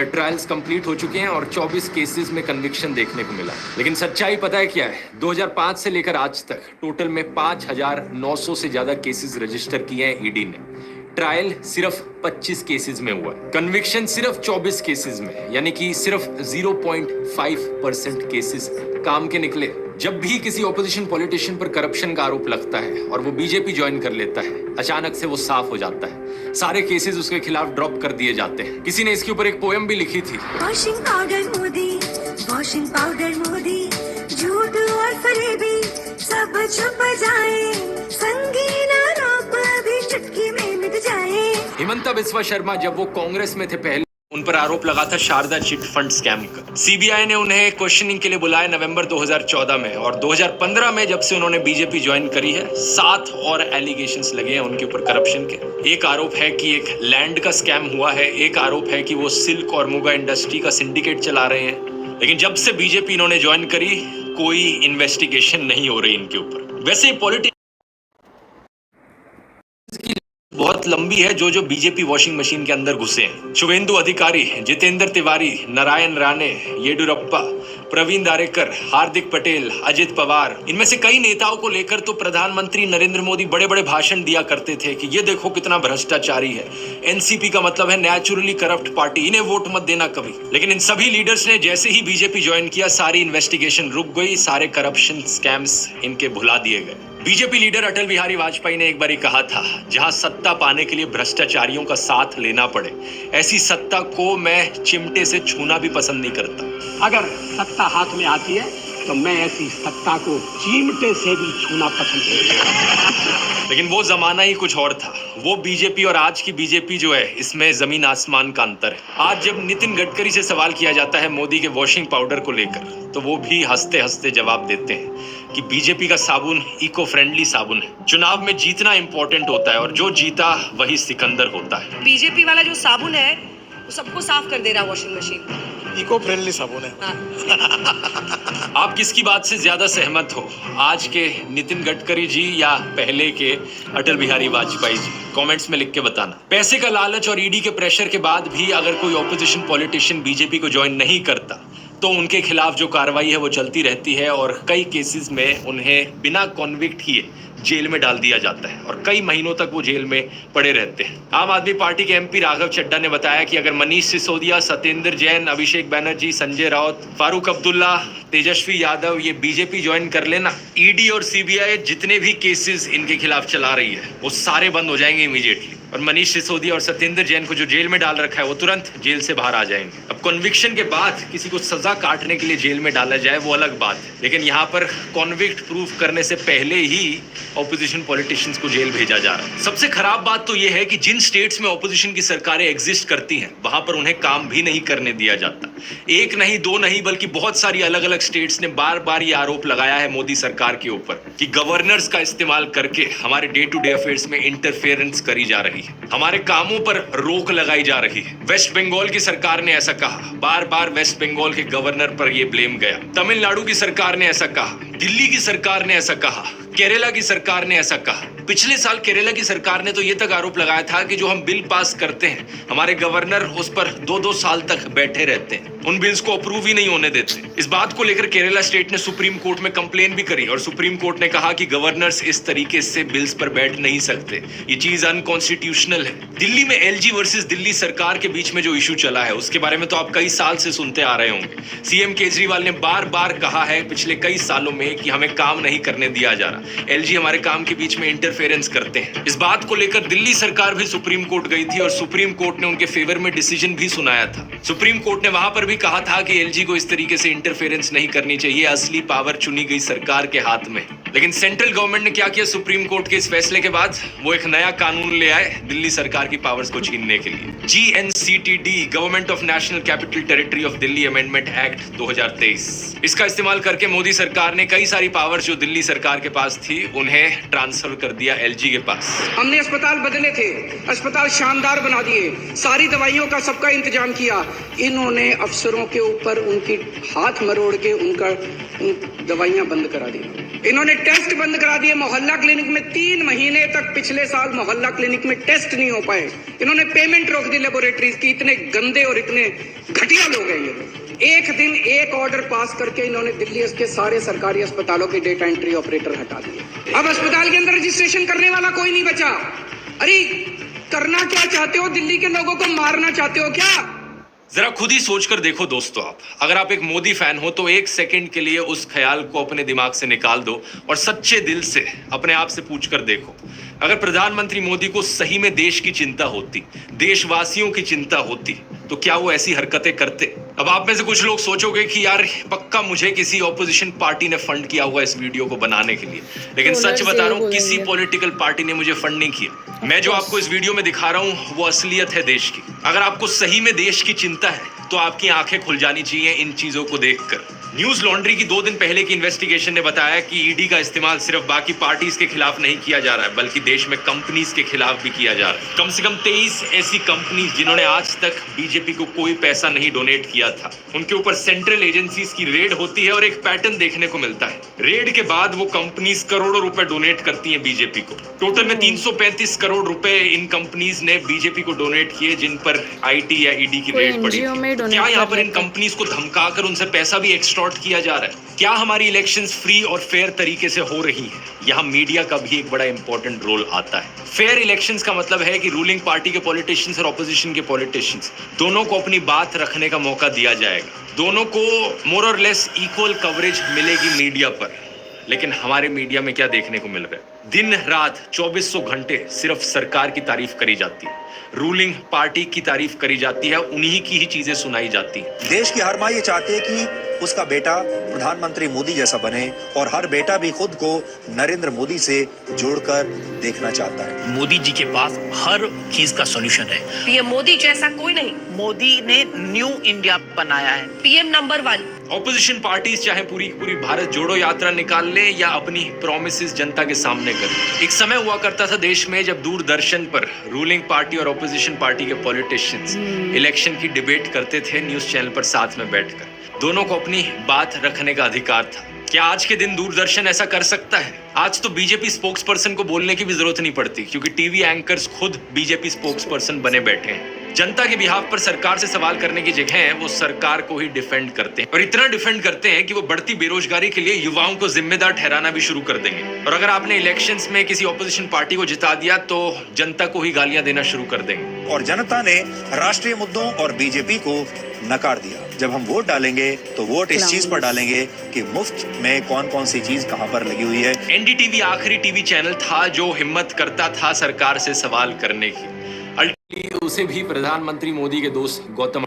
ट्रायल्स कंप्लीट हो चुके हैं और 24 केसेस में कन्विक्शन देखने को मिला। लेकिन सच्चाई पता है क्या है? 2005 से लेकर आज तक टोटल में 5,900 से ज्यादा केसेस रजिस्टर किए हैं ईडी ने। ट्रायल सिर्फ 25 केसेस में हुआ है, कन्विक्शन सिर्फ 24 केसेस में, यानी कि सिर्फ 0.5% केसेस काम के निकले। जब भी किसी ऑपोजिशन पॉलिटिशियन पर करप्शन का आरोप लगता है और वो बीजेपी ज्वाइन कर लेता है, अचानक से वो साफ हो जाता है, सारे केसेस उसके खिलाफ ड्रॉप कर दिए जाते हैं। किसी ने इसके ऊपर एक पोएम भी लिखी थी, washing powder Modi, washing powder Modi, झूठ और फरेबी सब छुप जाए, संगीन आरोप भी चुटकी में मिट जाए। हिमंता बिस्वा शर्मा जब वो कांग्रेस में थे पहले, उन पर आरोप लगा था शारदा चिट फंड स्कैम का। सीबीआई ने उन्हें क्वेश्चनिंग के लिए बुलाया नवंबर 2014 में, और 2015 में जब से उन्होंने बीजेपी ज्वाइन करी है, 7 और एलिगेशंस लगे हैं उनके ऊपर करप्शन के। एक आरोप है कि एक लैंड का स्कैम हुआ है, एक आरोप है कि वो सिल्क और मुगा इंडस्ट्री का सिंडिकेट चला रहे हैं। लेकिन जब से बीजेपी इन्होंने ज्वाइन करी, कोई इन्वेस्टिगेशन नहीं हो रही इनके ऊपर। वैसे पॉलिटिक्स बहुत लंबी है, जो बीजेपी वॉशिंग मशीन के अंदर घुसे हैं। शुभेंदु अधिकारी, जितेंद्र तिवारी, नारायण राणे, येडियुरप्पा, प्रवीण दारेकर, हार्दिक पटेल, अजित पवार, इनमें से कई नेताओं को लेकर तो प्रधानमंत्री नरेंद्र मोदी बड़े बड़े भाषण दिया करते थे कि ये देखो कितना भ्रष्टाचारी है, एनसीपी का मतलब है नेचुरली करप्ट पार्टी, इन्हें वोट मत देना कभी। लेकिन इन सभी लीडर्स ने जैसे ही बीजेपी ज्वाइन किया, सारी इन्वेस्टिगेशन रुक गई, सारे करप्शन स्कैम्स इनके भुला दिए गए। बीजेपी लीडर अटल बिहारी वाजपेयी ने एक बार कहा था, जहां सत्ता पाने के लिए भ्रष्टाचारियों का साथ लेना पड़े, ऐसी सत्ता को मैं चिमटे से छूना भी पसंद नहीं करता। अगर सत्ता हाथ में आती है तो मैं ऐसी सत्ता को चिमटे से भी छूना पसंद नहीं करता। लेकिन वो जमाना ही कुछ और था। वो बीजेपी और आज की बीजेपी जो है, इसमें जमीन आसमान का अंतर है। आज जब नितिन गडकरी से सवाल किया जाता है मोदी के वॉशिंग पाउडर को लेकर, तो वो भी हंसते हंसते जवाब देते हैं कि बीजेपी का साबुन इको फ्रेंडली साबुन है। चुनाव में जीतना इंपॉर्टेंट होता है, और जो जीता वही सिकंदर होता है। बीजेपी वाला जो साबुन है वो सबको साफ कर दे रहा है वॉशिंग मशीन। इको फ्रेंडली साबुन है। आप किसकी बात से ज्यादा सहमत हो, आज के नितिन गडकरी जी या पहले के अटल बिहारी वाजपेयी जी? कमेंट्स में लिख के बताना। पैसे का लालच और ईडी के प्रेशर के बाद भी अगर कोई ऑपोजिशन पॉलिटिशियन बीजेपी को ज्वाइन नहीं करता, तो उनके खिलाफ जो कार्रवाई है वो चलती रहती है, और कई केसेस में उन्हें बिना कॉन्विक्ट किए जेल में डाल दिया जाता है, और कई महीनों तक वो जेल में पड़े रहते हैं। आम आदमी पार्टी के एमपी राघव चड्ढा ने बताया कि अगर मनीष सिसोदिया, सत्येंद्र जैन, अभिषेक बनर्जी, संजय राउत, फारूक अब्दुल्ला, तेजस्वी यादव ये बीजेपी ज्वाइन कर लेना, ईडी और सीबीआई जितने भी केसेस इनके खिलाफ चला रही है वो सारे बंद हो जाएंगे इमीडिएटली, और मनीष सिसोदिया और सत्येंद्र जैन को जो जेल में डाल रखा है वो तुरंत जेल से बाहर आ जाएंगे। अब कन्विक्शन के बाद किसी को सजा काटने के लिए जेल में डाला जाए वो अलग बात है, लेकिन यहाँ पर कॉन्विक्ट प्रूफ करने से पहले ही ऑपोजिशन पॉलिटिशियंस को जेल भेजा जा रहा है। सबसे खराब बात तो ये है कि जिन स्टेट्स में ऑपोजिशन की सरकारें एग्जिस्ट करती हैं, वहां पर उन्हें काम भी नहीं करने दिया जाता। एक नहीं, दो नहीं, बल्कि बहुत सारी अलग अलग स्टेट्स ने बार बार ये आरोप लगाया है मोदी सरकार के ऊपर कि गवर्नर्स का इस्तेमाल करके हमारे डे टू डे अफेयर्स में इंटरफेरेंस करी जा रही है, हमारे कामों पर रोक लगाई जा रही है। वेस्ट बंगाल की सरकार ने ऐसा कहा, बार बार वेस्ट बंगाल के गवर्नर पर यह ब्लेम गया। तमिलनाडु की सरकार ने ऐसा कहा, दिल्ली की सरकार ने ऐसा कहा, केरला की सरकार ने ऐसा कहा। पिछले साल केरला की सरकार ने तो ये तक आरोप लगाया था कि जो हम बिल पास करते हैं, हमारे गवर्नर उस पर 2-2 साल तक बैठे रहते हैं, उन बिल्स को अप्रूव ही नहीं होने देते। इस बात को लेकर केरला स्टेट ने सुप्रीम कोर्ट में कंप्लेन भी करी, और सुप्रीम कोर्ट ने कहा कि गवर्नर्स इस तरीके से बिल्स पर बैठ नहीं सकते, ये चीज अनकॉन्स्टिट्यूशनल है। दिल्ली में एलजी वर्सेस दिल्ली सरकार के बीच में जो इशू चला है, उसके बारे में तो आप कई साल से सुनते आ रहे होंगे। सीएम केजरीवाल ने बार बार कहा है पिछले कई सालों में कि हमें काम नहीं करने दिया जा रहा, एलजी हमारे काम के बीच में इंटरफेरेंस करते हैं। इस बात को लेकर दिल्ली सरकार भी सुप्रीम कोर्ट गई थी, और सुप्रीम कोर्ट ने उनके फेवर में डिसीजन भी सुनाया था। सुप्रीम कोर्ट ने वहां पर भी कहा था कि एलजी को इस तरीके से इंटरफेरेंस नहीं करनी चाहिए, असली पावर चुनी गई सरकार के हाथ में। लेकिन सेंट्रल गवर्नमेंट ने क्या किया सुप्रीम कोर्ट के इस फैसले के बाद? वो एक नया कानून ले आए दिल्ली सरकार की पावर्स को छीनने के लिए। GNCTD, government of national capital territory of Delhi amendment act 2023। इसका इस्तेमाल करके मोदी सरकार ने कई सारी पावर्स जो दिल्ली सरकार के पास थी उन्हें ट्रांसफर कर दिया LG के पास। हमने अस्पताल बदले थे, अस्पताल शानदार बना दिए, सारी दवाइयों का सबका इंतजाम किया। इन्होंने अफसरों के ऊपर उनकी हाथ मरोड़ के उनका दवाइयां बंद करा दी। इन्होंने टेस्ट बंद करा दिए। मोहल्ला क्लिनिक में 3 महीने तक पिछले साल मोहल्ला क्लिनिक में टेस्ट नहीं हो पाए। इन्होंने पेमेंट रोक दी लेबोरेटरीज की। इतने गंदे और इतने घटिया लोग हैं ये। एक दिन एक ऑर्डर पास करके इन्होंने दिल्ली के सारे सरकारी अस्पतालों के डेटा एंट्री ऑपरेटर हटा दिए। अब अस्पताल के अंदर रजिस्ट्रेशन करने वाला कोई नहीं बचा। अरे करना क्या चाहते हो? दिल्ली के लोगों को मारना चाहते हो क्या? जरा खुद ही सोचकर देखो दोस्तों, आप अगर आप एक मोदी फैन हो तो एक सेकंड के लिए उस ख्याल को अपने दिमाग से निकाल दो और सच्चे दिल से अपने आप से पूछकर देखो, अगर प्रधानमंत्री मोदी को सही में देश की चिंता होती, देशवासियों की चिंता होती, तो क्या वो ऐसी हरकतें करते? अब आप में से कुछ लोग सोचोगे कि यार पक्का मुझे किसी ऑपोजिशन पार्टी ने फंड किया हुआ इस वीडियो को बनाने के लिए, लेकिन सच बता रहा हूँ किसी पॉलिटिकल पार्टी ने मुझे फंड नहीं किया। मैं जो आपको इस वीडियो में दिखा रहा हूँ वो असलियत है देश की। अगर आपको सही में देश की चिंता है तो आपकी आंखें खुल जानी चाहिए इन चीजों को देखकर। न्यूज लॉन्ड्री की 2 दिन पहले की इन्वेस्टिगेशन ने बताया कि ईडी का इस्तेमाल सिर्फ बाकी पार्टीज के खिलाफ नहीं किया जा रहा है, बल्कि देश में कंपनीज के खिलाफ भी किया जा रहा है। कम से कम 23 ऐसी कंपनीज जिन्होंने आज तक बीजेपी को कोई पैसा नहीं डोनेट किया था, उनके ऊपर सेंट्रल एजेंसीज की रेड होती है और एक पैटर्न देखने को मिलता है। रेड के बाद वो कंपनीज करोड़ों रुपए डोनेट करती है बीजेपी को। टोटल में 335 करोड़ रुपए इन कंपनीज ने बीजेपी को डोनेट किए जिन पर IT या ईडी की रेड पड़ी। क्या यहाँ पर इन कंपनीज को धमकाकर उनसे पैसा भी एक्सटॉर्ट किया जा रहा है? क्या हमारी इलेक्शंस फ्री और फेयर तरीके से हो रही हैं? यहाँ मीडिया का भी एक बड़ा इंपॉर्टेंट रोल आता है। फेयर इलेक्शंस का मतलब है कि रूलिंग पार्टी के पॉलिटिशियंस और ऑपोजिशन के पॉलिटिशियंस दोनों को अपनी बात रखने का मौका दिया जाएगा। दोनों को मोर और लेस इक्वल कवरेज मिलेगी मीडिया पर। लेकिन हमारे मीडिया में क्या देखने को मिल रहा है? दिन रात 2400 घंटे सिर्फ सरकार की तारीफ करी जाती है, रूलिंग पार्टी की तारीफ करी जाती है, उन्हीं की ही चीजें सुनाई जाती हैं। देश की हर माँ ये चाहती है कि उसका बेटा प्रधानमंत्री मोदी जैसा बने और हर बेटा भी खुद को नरेंद्र मोदी से जोड़कर देखना चाहता है। मोदी जी के पास हर चीज का सॉल्यूशन है। पीएम मोदी जैसा कोई नहीं। मोदी ने न्यू इंडिया बनाया है। PM number 1। ऑपोजिशन पार्टीज चाहे पूरी पूरी भारत जोड़ो यात्रा निकाल ले या अपनी प्रॉमिसेस जनता के सामने कर। एक समय हुआ करता था देश में जब दूरदर्शन पर रूलिंग पार्टी और ऑपोजिशन पार्टी के पॉलिटिशियंस इलेक्शन की डिबेट करते थे न्यूज चैनल पर साथ में बैठकर। दोनों को अपनी बात रखने का अधिकार था। क्या आज के दिन दूरदर्शन ऐसा कर सकता है? आज तो बीजेपी स्पोक्स पर्सन को बोलने की भी जरूरत नहीं पड़ती, क्योंकि टीवी एंकर्स खुद बीजेपी स्पोक्स पर्सन बने बैठे हैं। जनता के बिहाफ पर सरकार से सवाल करने की जगह वो सरकार को ही डिफेंड करते हैं, और इतना डिफेंड करते हैं कि वो बढ़ती बेरोजगारी के लिए युवाओं को जिम्मेदार ठहराना भी शुरू कर देंगे। और अगर आपने इलेक्शंस में किसी ऑपोजिशन पार्टी को जिता दिया तो जनता को ही गालियां देना शुरू कर देंगे। और जनता ने राष्ट्रीय मुद्दों और बीजेपी को नकार दिया। जब हम वोट डालेंगे तो वोट इस चीज पर डालेंगे कि मुफ्त में कौन कौन सी चीज कहां पर लगी हुई है। NDTV आखिरी टीवी चैनल था जो हिम्मत करता था सरकार से सवाल करने की। अल्टीमेटली उसे भी प्रधानमंत्री मोदी के दोस्त गौतम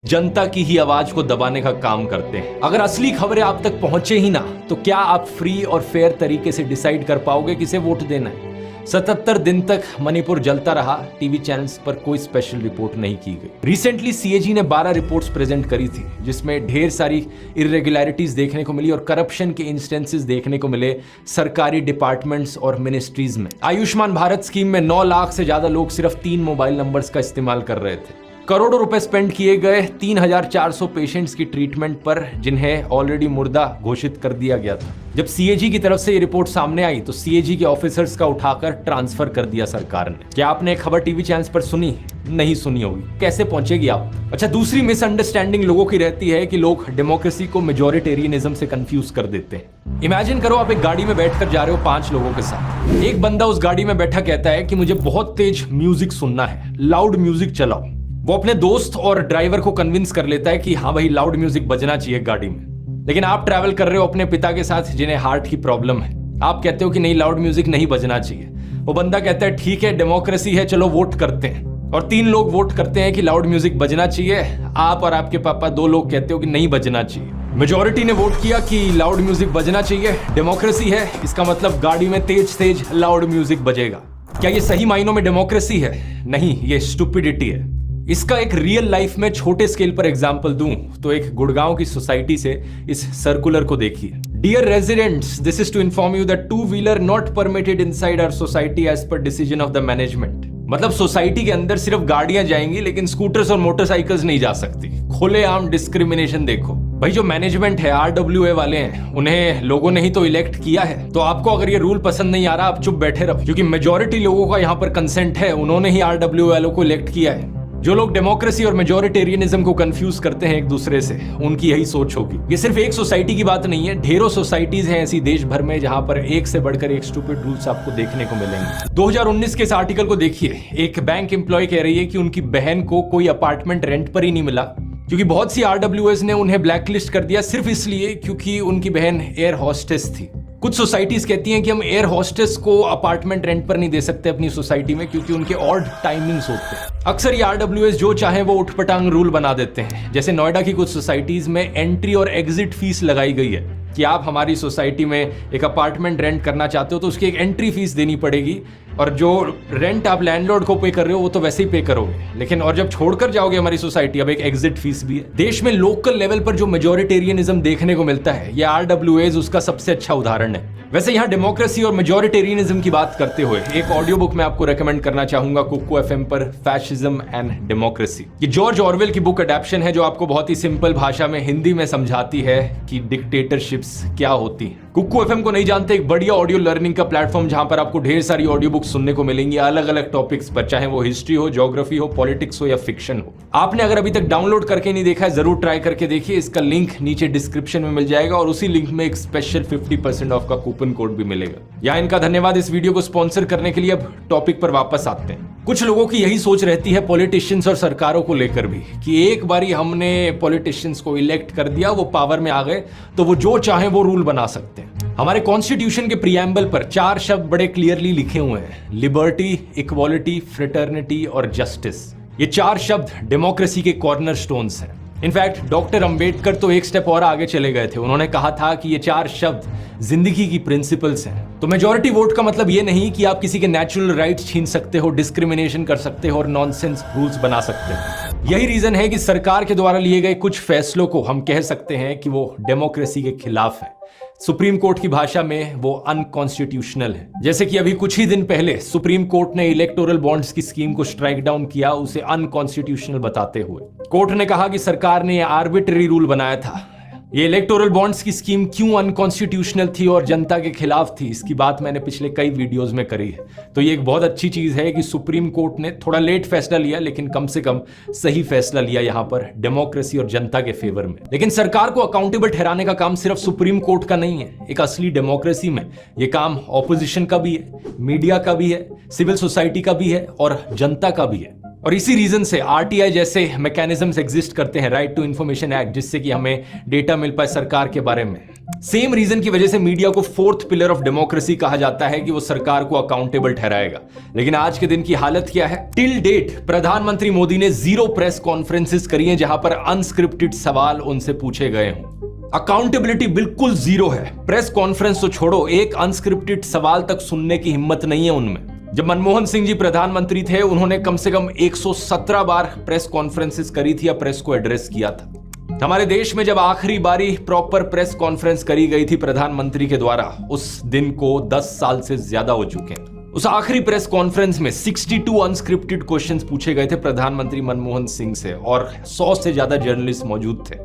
जनता की ही आवाज को दबाने का काम करते हैं। अगर असली खबरें आप तक पहुंचे ही ना तो क्या आप फ्री और फेयर तरीके से डिसाइड कर पाओगे किसे वोट देना है? 77 दिन तक मणिपुर जलता रहा, टीवी चैनल्स पर कोई स्पेशल रिपोर्ट नहीं की गई। रिसेंटली CAG ने 12 रिपोर्ट्स प्रेजेंट करी थी जिसमें ढेर सारी इरेगुलरिटीज देखने को मिली और करप्शन के इंस्टेंसेस देखने को मिले सरकारी डिपार्टमेंट्स और मिनिस्ट्रीज में। आयुष्मान भारत स्कीम में 9 लाख से ज्यादा लोग सिर्फ 3 मोबाइल नंबर्स का इस्तेमाल कर रहे थे। करोड़ों रुपए स्पेंड किए गए 3400 पेशेंट्स की ट्रीटमेंट पर जिन्हें ऑलरेडी मुर्दा घोषित कर दिया गया था। जब CAG की तरफ से ये रिपोर्ट सामने आई तो CAG के ऑफिसर्स का उठाकर ट्रांसफर कर दिया सरकार ने। क्या आपने खबर टीवी चैनल्स पर सुनी? नहीं सुनी होगी, कैसे पहुंचेगी आप? अच्छा, दूसरी मिसअंडरस्टैंडिंग लोगों की रहती है कि लोग डेमोक्रेसी को मेजॉरिटेरियनिज्म से कंफ्यूज कर देते हैं। इमेजिन करो आप एक गाड़ी में बैठकर जा रहे हो 5 लोगों के साथ। एक बंदा उस गाड़ी में बैठा कहता है कि मुझे बहुत तेज म्यूजिक सुनना है, लाउड म्यूजिक चलाओ। वो अपने दोस्त और ड्राइवर को कन्विंस कर लेता है कि हाँ भाई लाउड म्यूजिक बजना चाहिए गाड़ी में। लेकिन आप ट्रैवल कर रहे हो अपने पिता के साथ जिन्हें हार्ट की प्रॉब्लम है। आप कहते हो कि नहीं, लाउड म्यूजिक नहीं बजना चाहिए। वो बंदा कहता है ठीक है, डेमोक्रेसी है, चलो वोट करते हैं। और 3 लोग वोट करते हैं कि लाउड म्यूजिक बजना चाहिए। आप और आपके पापा 2 लोग कहते हो कि नहीं बजना चाहिए। मेजॉरिटी ने वोट किया कि लाउड म्यूजिक बजना चाहिए, डेमोक्रेसी है, इसका मतलब गाड़ी में तेज तेज लाउड म्यूजिक बजेगा। क्या ये सही मायनों में डेमोक्रेसी है? नहीं, ये स्टुपिडिटी है। इसका एक रियल लाइफ में छोटे स्केल पर एग्जांपल दूं तो एक गुड़गांव की सोसाइटी से इस सर्कुलर को देखिए। Dear residents, this is to inform you that two wheeler not permitted inside our society as per decision of the management. मतलब सोसाइटी के अंदर सिर्फ गाड़ियां जाएंगी लेकिन स्कूटर्स और मोटरसाइकिल्स नहीं जा सकती। खुलेआम डिस्क्रिमिनेशन देखो। भाई जो मैनेजमेंट है, RWA वाले हैं, उन्हें लोगों ने ही तो इलेक्ट किया है। तो आपको अगर ये रूल पसंद नहीं आ रहा, आप चुप बैठे रहो, क्योंकि मेजॉरिटी लोगों का यहाँ पर कंसेंट है, उन्होंने ही RWA वालों को इलेक्ट किया है। जो लोग डेमोक्रेसी और मेजॉरिटेरियनिज्म को कंफ्यूज करते हैं एक दूसरे से, उनकी यही सोच होगी। ये सिर्फ एक सोसाइटी की बात नहीं है, ढेरों सोसाइटीज हैं ऐसी देश भर में जहां पर एक से बढ़कर एक स्टूपिड रूल्स आपको देखने को मिलेंगे। 2019 के इस आर्टिकल को देखिए। एक बैंक एम्प्लॉय कह रही है कि उनकी बहन को कोई अपार्टमेंट रेंट पर ही नहीं मिला, क्योंकि बहुत सी RWAs ने उन्हें ब्लैकलिस्ट कर दिया सिर्फ इसलिए क्योंकि उनकी बहन एयर हॉस्टेस थी। कुछ सोसाइटीज कहती हैं कि हम एयर हॉस्टेस को अपार्टमेंट रेंट पर नहीं दे सकते अपनी सोसाइटी में क्योंकि उनके ऑड टाइमिंग्स होते हैं। अक्सर ये RWAs जो चाहे वो उठपटांग रूल बना देते हैं। जैसे नोएडा की कुछ सोसाइटीज में एंट्री और एग्जिट फीस लगाई गई है कि आप हमारी सोसाइटी में एक अपार्टमेंट रेंट करना चाहते हो तो उसकी एक एंट्री फीस देनी पड़ेगी, और जो रेंट आप लैंडलॉर्ड को पे कर रहे हो वो तो वैसे ही पे करोगे, लेकिन और जब छोड़कर जाओगे हमारी सोसाइटी, अब एक एग्जिट फीस भी है। देश में लोकल लेवल पर जो मेजॉरिटेरियनिज्म देखने को मिलता है, ये RWAs उसका सबसे अच्छा उदाहरण है। वैसे यहाँ डेमोक्रेसी और मेजॉरिटेरियनिज्म की बात करते हुए एक ऑडियो बुक मैं आपको रेकमेंड करना चाहूंगा कुकू FM पर, फैशिज्म एंड डेमोक्रेसी। ये जॉर्ज ऑरवेल की बुक अडेप्शन है जो आपको बहुत ही सिंपल भाषा में हिंदी में समझाती है कि डिक्टेटरशिप्स क्या होती हैं। कुकू FM को नहीं जानते, एक बढ़िया ऑडियो लर्निंग का प्लेटफॉर्म जहां पर आपको ढेर सारी ऑडियो बुक्स सुनने को मिलेंगी अलग अलग टॉपिक्स पर, चाहे वो हिस्ट्री हो, ज्योग्राफी हो, पॉलिटिक्स हो या फिक्शन हो। आपने अगर अभी तक डाउनलोड करके नहीं देखा है, जरूर ट्राई करके देखिए। इसका लिंक नीचे डिस्क्रिप्शन में मिल जाएगा और उसी लिंक में एक स्पेशल 50% ऑफ का कूपन कोड भी मिलेगा। यहाँ इनका धन्यवाद इस वीडियो को स्पॉन्सर करने के लिए। अब टॉपिक पर वापस आते हैं। कुछ लोगों की यही सोच रहती है पॉलिटिशियंस और सरकारों को लेकर भी कि एक बारी हमने पॉलिटिशियंस को इलेक्ट कर दिया, वो पावर में आ गए, तो वो जो चाहे वो रूल बना सकते हैं। हमारे कॉन्स्टिट्यूशन के प्रीएम्बल पर 4 शब्द बड़े क्लियरली लिखे हुए हैं, लिबर्टी, इक्वालिटी, फ्रेटर्निटी और जस्टिस। ये 4 शब्द डेमोक्रेसी के कॉर्नरस्टोन्स हैं। इनफैक्ट डॉक्टर अंबेडकर तो एक स्टेप और आगे चले गए थे। उन्होंने कहा था कि ये 4 शब्द जिंदगी की प्रिंसिपल्स हैं। तो मेजॉरिटी वोट का मतलब ये नहीं कि आप किसी के नेचुरल राइट्स छीन सकते हो, डिस्क्रिमिनेशन कर सकते हो और नॉनसेंस रूल्स बना सकते हो। यही रीजन है कि सरकार के द्वारा लिए गए कुछ फैसलों को हम कह सकते हैं कि वो डेमोक्रेसी के खिलाफ है। सुप्रीम कोर्ट की भाषा में वो अनकॉन्स्टिट्यूशनल है। जैसे कि अभी कुछ ही दिन पहले सुप्रीम कोर्ट ने इलेक्टोरल बॉन्ड्स की स्कीम को स्ट्राइक डाउन किया, उसे अनकॉन्स्टिट्यूशनल बताते हुए। कोर्ट ने कहा कि सरकार ने यह आर्बिट्ररी रूल बनाया था। ये इलेक्टोरल बॉन्ड्स की स्कीम क्यों अनकॉन्स्टिट्यूशनल थी और जनता के खिलाफ थी, इसकी बात मैंने पिछले कई वीडियोस में करी है। तो ये एक बहुत अच्छी चीज है कि सुप्रीम कोर्ट ने थोड़ा लेट फैसला लिया, लेकिन कम से कम सही फैसला लिया यहाँ पर डेमोक्रेसी और जनता के फेवर में। लेकिन सरकार को अकाउंटेबल ठहराने का काम सिर्फ सुप्रीम कोर्ट का नहीं है। एक असली डेमोक्रेसी में ये काम ऑपोजिशन का भी है, मीडिया का भी है, सिविल सोसाइटी का भी है और जनता का भी है। और इसी रीजन से RTI जैसे मैकेनिज्म्स एग्जिस्ट करते हैं, राइट टू इंफॉर्मेशन एक्ट, जिससे कि हमें डेटा मिल पाए सरकार के बारे में। सेम रीजन की वजह से मीडिया को 4th पिलर ऑफ डेमोक्रेसी कहा जाता है कि वो सरकार को अकाउंटेबल ठहराएगा। लेकिन आज के दिन की हालत क्या है? टिल डेट प्रधानमंत्री मोदी ने 0 प्रेस कॉन्फ्रेंसेस करी हैं जहां पर अनस्क्रिप्टेड सवाल उनसे पूछे गए हों। अकाउंटेबिलिटी बिल्कुल 0 है। प्रेस कॉन्फ्रेंस तो छोड़ो, एक अनस्क्रिप्टेड सवाल तक सुनने की हिम्मत नहीं है उनमें। जब मनमोहन सिंह जी प्रधानमंत्री थे, उन्होंने कम से कम 117 बार प्रेस कॉन्फ्रेंसेस करी थी या प्रेस को एड्रेस किया था। हमारे देश में जब आखिरी बारी प्रॉपर प्रेस कॉन्फ्रेंस करी गई थी प्रधानमंत्री के द्वारा, उस दिन को 10 साल से ज्यादा हो चुके हैं। उस आखिरी प्रेस कॉन्फ्रेंस में 62 अनस्क्रिप्टेड क्वेश्चंस पूछे गए थे प्रधानमंत्री मनमोहन सिंह से और 100 से ज्यादा जर्नलिस्ट मौजूद थे।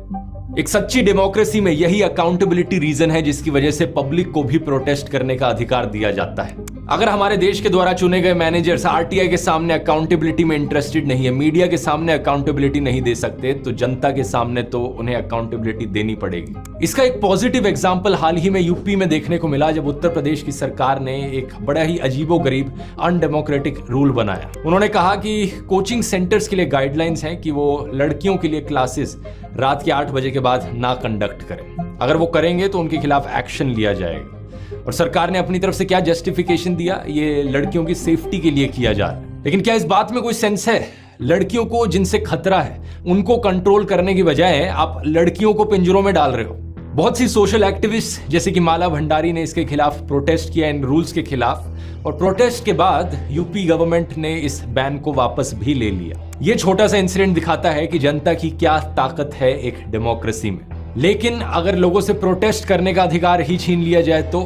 एक सच्ची डेमोक्रेसी में यही अकाउंटेबिलिटी रीजन है जिसकी वजह से पब्लिक को भी प्रोटेस्ट करने का अधिकार दिया जाता है। अगर हमारे देश के द्वारा चुने गए मैनेजर्स RTI के सामने अकाउंटेबिलिटी में इंटरेस्टेड नहीं है, मीडिया के सामने अकाउंटेबिलिटी नहीं दे सकते, तो जनता के सामने तो उन्हें अकाउंटेबिलिटी देनी पड़ेगी। इसका एक पॉजिटिव एग्जाम्पल हाल ही में यूपी में देखने को मिला, जब उत्तर प्रदेश की सरकार ने एक बड़ा ही अजीबोगरीब अनडेमोक्रेटिक रूल बनाया। उन्होंने कहा कि कोचिंग सेंटर्स के लिए गाइडलाइंस हैं कि वो लड़कियों के लिए क्लासेस रात के 8 बजे के बाद ना कंडक्ट करें। अगर वो करेंगे तो उनके खिलाफ एक्शन लिया जाएगा। और सरकार ने अपनी तरफ से क्या जस्टिफिकेशन दिया? ये लड़कियों की सेफ्टी के लिए किया जा रहा है। लेकिन क्या इस बात में कोई सेंस है? लड़कियों को जिनसे खतरा है उनको कंट्रोल करने की बजाय आप लड़कियों को पिंजरों में डाल रहे हो। बहुत सी सोशल एक्टिविस्ट जैसे कि माला भंडारी ने इसके खिलाफ प्रोटेस्ट किया, इन रूल्स के खिलाफ, और प्रोटेस्ट के बाद यूपी गवर्नमेंट ने इस बैन को वापस भी ले लिया। ये छोटा सा इंसिडेंट दिखाता है कि जनता की क्या ताकत है एक डेमोक्रेसी में। लेकिन अगर लोगों से प्रोटेस्ट करने का अधिकार ही छीन लिया जाए तो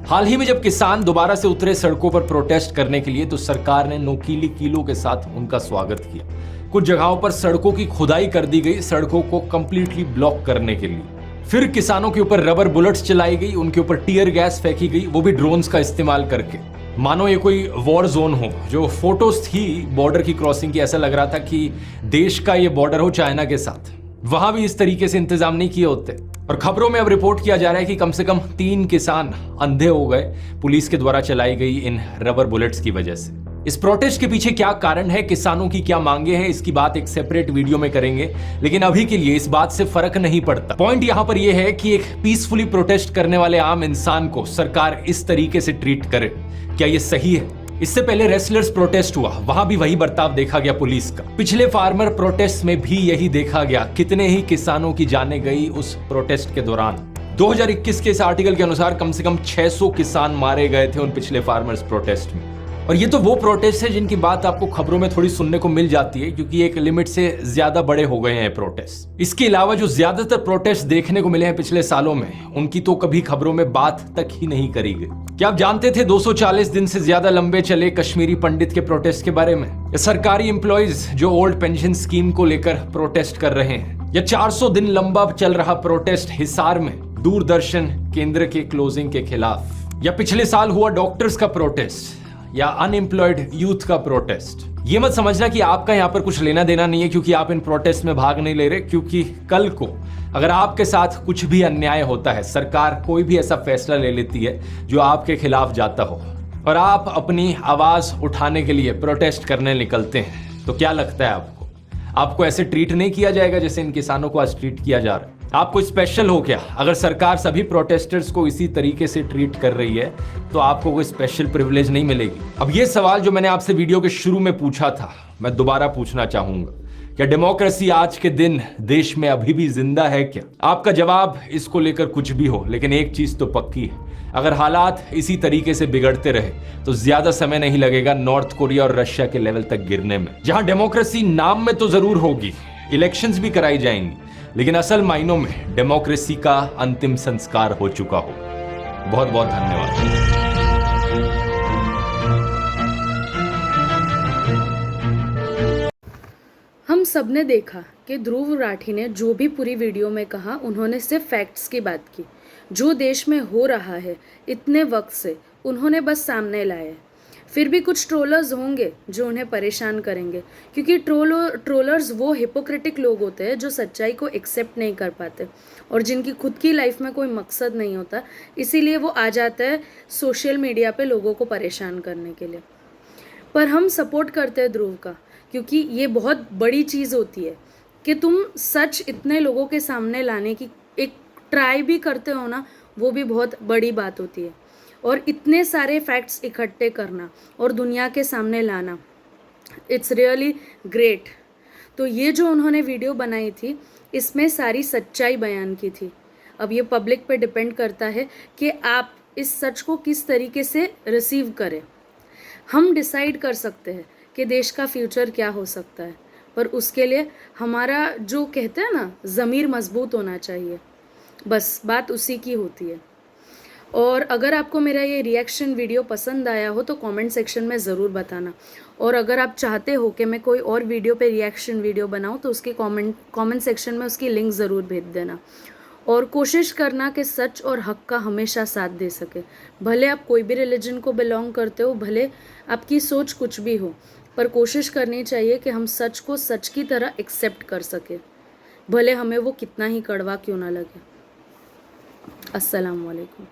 हाल ही में जब किसान दोबारा से उतरे सड़कों पर प्रोटेस्ट करने के लिए तो सरकार ने नोकीली कीलों के साथ उनका स्वागत किया। कुछ जगहों पर सड़कों की खुदाई कर दी गई सड़कों को कंप्लीटली ब्लॉक करने के लिए। फिर किसानों के ऊपर रबर बुलेट्स चलाई गई, उनके ऊपर टीयर गैस फेंकी गई, वो भी ड्रोन्स का इस्तेमाल करके, मानो ये कोई वॉर जोन हो। जो फोटोज थी बॉर्डर की क्रॉसिंग की, ऐसा लग रहा था कि देश का ये बॉर्डर हो चाइना के साथ। वहां भी इस तरीके से इंतजाम नहीं किए होते। और खबरों में अब रिपोर्ट किया जा रहा है कि कम से कम 3 किसान अंधे हो गए पुलिस के द्वारा चलाई गई इन रबर बुलेट्स की वजह से। इस प्रोटेस्ट के पीछे क्या कारण है, किसानों की क्या मांगे हैं, इसकी बात एक सेपरेट वीडियो में करेंगे। लेकिन अभी के लिए इस बात से फर्क नहीं पड़ता। पॉइंट यहां पर यह है कि एक पीसफुली प्रोटेस्ट करने वाले आम इंसान को सरकार इस तरीके से ट्रीट करे, क्या यह सही है? इससे पहले रेसलर्स प्रोटेस्ट हुआ, वहां भी वही बर्ताव देखा गया पुलिस का। पिछले फार्मर प्रोटेस्ट में भी यही देखा गया, कितने ही किसानों की जानें गई उस प्रोटेस्ट के दौरान। 2021 के इस आर्टिकल के अनुसार कम से कम 600 किसान मारे गए थे उन पिछले फार्मर्स प्रोटेस्ट में। और ये तो वो प्रोटेस्ट है जिनकी बात आपको खबरों में थोड़ी सुनने को मिल जाती है, क्योंकि एक लिमिट से ज्यादा बड़े हो गए हैं प्रोटेस्ट। इसके अलावा जो ज्यादातर प्रोटेस्ट देखने को मिले हैं पिछले सालों में, उनकी तो कभी खबरों में बात तक ही नहीं करी गई। क्या आप जानते थे 240 दिन से ज्यादा लंबे चले कश्मीरी पंडित के प्रोटेस्ट के बारे में? या सरकारी एम्प्लॉइज जो ओल्ड पेंशन स्कीम को लेकर प्रोटेस्ट कर रहे हैं? या 400 दिन लंबा चल रहा प्रोटेस्ट हिसार में दूरदर्शन केंद्र के क्लोजिंग के खिलाफ? या पिछले साल हुआ डॉक्टर्स का प्रोटेस्ट? या अनएम्प्लॉयड यूथ का प्रोटेस्ट? ये मत समझना कि आपका यहां पर कुछ लेना देना नहीं है क्योंकि आप इन प्रोटेस्ट में भाग नहीं ले रहे, क्योंकि कल को अगर आपके साथ कुछ भी अन्याय होता है, सरकार कोई भी ऐसा फैसला ले लेती है जो आपके खिलाफ जाता हो, और आप अपनी आवाज उठाने के लिए प्रोटेस्ट करने निकलते हैं, तो क्या लगता है आपको ऐसे ट्रीट नहीं किया जाएगा जैसे इन किसानों को आज ट्रीट किया जा रहा है? आपको स्पेशल हो क्या अगर सरकार सभी प्रोटेस्टर्स को इसी तरीके से ट्रीट कर रही है? तो आपको कोई स्पेशल प्रिविलेज नहीं मिलेगी। अब ये सवाल जो मैंने आपसे वीडियो के शुरू में पूछा था, मैं दोबारा पूछना चाहूंगा, क्या डेमोक्रेसी आज के दिन देश में अभी भी जिंदा है क्या? आपका जवाब इसको लेकर कुछ भी हो, लेकिन एक चीज तो पक्की है, अगर हालात इसी तरीके से बिगड़ते रहे तो ज्यादा समय नहीं लगेगा नॉर्थ कोरिया और रशिया के लेवल तक गिरने में, जहां डेमोक्रेसी नाम में तो जरूर होगी, इलेक्शंस भी कराई जाएंगी, लेकिन असल मायनों में डेमोक्रेसी का अंतिम संस्कार हो चुका हो। बहुत बहुत धन्यवाद। हम सबने देखा कि ध्रुव राठी ने जो भी पूरी वीडियो में कहा, उन्होंने सिर्फ फैक्ट्स की बात की। जो देश में हो रहा है इतने वक्त से उन्होंने बस सामने लाया। फिर भी कुछ ट्रोलर्स होंगे जो उन्हें परेशान करेंगे, क्योंकि ट्रोलर्स वो हिपोक्रेटिक लोग होते हैं जो सच्चाई को एक्सेप्ट नहीं कर पाते और जिनकी खुद की लाइफ में कोई मकसद नहीं होता, इसीलिए वो आ जाते हैं सोशल मीडिया पे लोगों को परेशान करने के लिए। पर हम सपोर्ट करते हैं ध्रुव का, क्योंकि ये बहुत बड़ी चीज़ होती है कि तुम सच इतने लोगों के सामने लाने की एक ट्राई भी करते हो ना, वो भी बहुत बड़ी बात होती है। और इतने सारे फैक्ट्स इकट्ठे करना और दुनिया के सामने लाना, इट्स रियली ग्रेट। तो ये जो उन्होंने वीडियो बनाई थी, इसमें सारी सच्चाई बयान की थी। अब ये पब्लिक पे डिपेंड करता है कि आप इस सच को किस तरीके से रिसीव करें। हम डिसाइड कर सकते हैं कि देश का फ्यूचर क्या हो सकता है, पर उसके लिए हमारा जो कहते हैं ना, ज़मीर मजबूत होना चाहिए। बस बात उसी की होती है। और अगर आपको मेरा ये रिएक्शन वीडियो पसंद आया हो तो कमेंट सेक्शन में ज़रूर बताना। और अगर आप चाहते हो कि मैं कोई और वीडियो पे रिएक्शन वीडियो बनाऊं तो उसके कमेंट सेक्शन में उसकी लिंक ज़रूर भेज देना। और कोशिश करना कि सच और हक का हमेशा साथ दे सके। भले आप कोई भी रिलीजन को बिलोंग करते हो, भले आपकी सोच कुछ भी हो, पर कोशिश करनी चाहिए कि हम सच को सच की तरह एक्सेप्ट कर सके, भले हमें वो कितना ही कड़वा क्यों ना लगे। अस्सलाम वालेकुम।